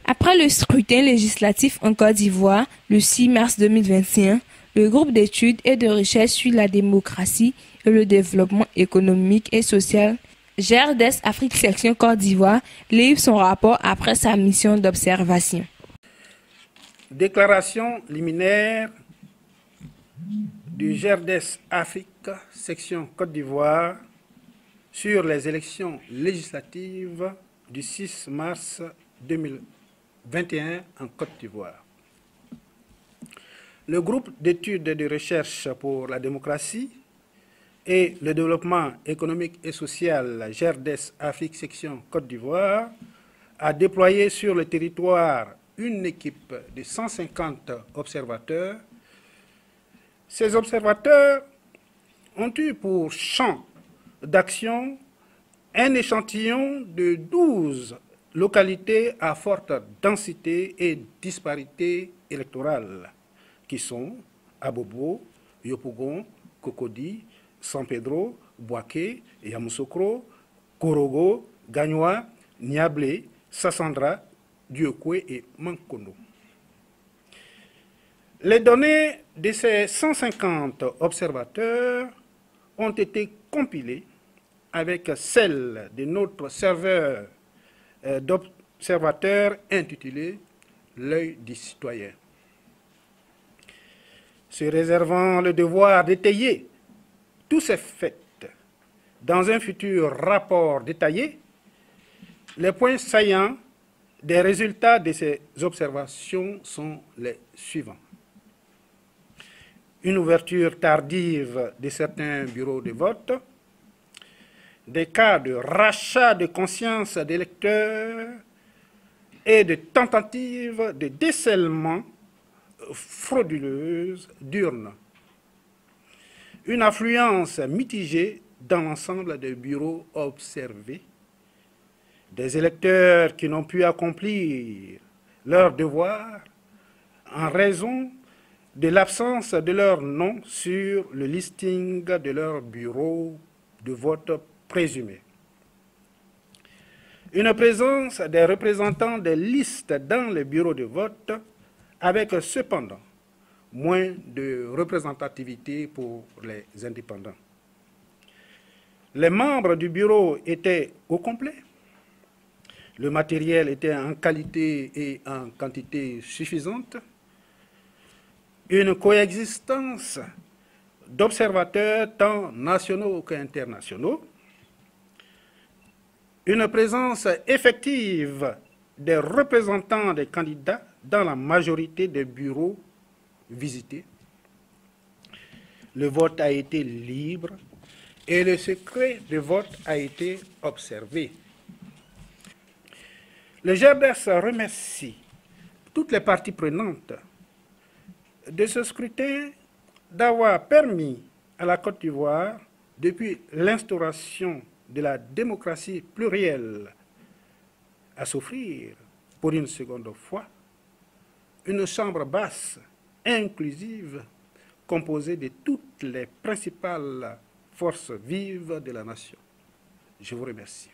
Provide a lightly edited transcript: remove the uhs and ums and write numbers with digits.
Après le scrutin législatif en Côte d'Ivoire, le 6 mars 2021, le groupe d'études et de recherche sur la démocratie et le développement économique et social GERDES Afrique Section Côte d'Ivoire livre son rapport après sa mission d'observation. Déclaration liminaire du GERDES Afrique Section Côte d'Ivoire sur les élections législatives du 6 mars 2021 en Côte d'Ivoire. Le groupe d'études et de recherche pour la démocratie et le développement économique et social GERDES Afrique Section Côte d'Ivoire a déployé sur le territoire une équipe de 150 observateurs. Ces observateurs ont eu pour champ d'action un échantillon de 12 localités à forte densité et disparité électorale, qui sont Abobo, Yopougon, Cocody, San Pedro, Bouaké, Yamoussoukro, Korogo, Gagnoa, Niablé, Sassandra, Diokwe et Mankono. Les données de ces 150 observateurs ont été compilées avec celles de notre serveur d'observateurs intitulé « L'œil du citoyen ». Se réservant le devoir d'étayer tous ces faits dans un futur rapport détaillé, les points saillants des résultats de ces observations sont les suivants. Une ouverture tardive de certains bureaux de vote, des cas de rachat de conscience d'électeurs et de tentatives de décèlement frauduleuse d'urnes. Une affluence mitigée dans l'ensemble des bureaux observés, des électeurs qui n'ont pu accomplir leur devoir en raison de l'absence de leur nom sur le listing de leur bureau de vote présumé. Une présence des représentants des listes dans les bureaux de vote avec cependant moins de représentativité pour les indépendants. Les membres du bureau étaient au complet. Le matériel était en qualité et en quantité suffisante. Une coexistence d'observateurs tant nationaux qu'internationaux. Une présence effective des représentants des candidats dans la majorité des bureaux visités. Le vote a été libre et le secret de vote a été observé. Le GERDES remercie toutes les parties prenantes de ce scrutin d'avoir permis à la Côte d'Ivoire, depuis l'instauration de la démocratie plurielle, à s'offrir pour une seconde fois une chambre basse inclusive composée de toutes les principales forces vives de la nation. Je vous remercie.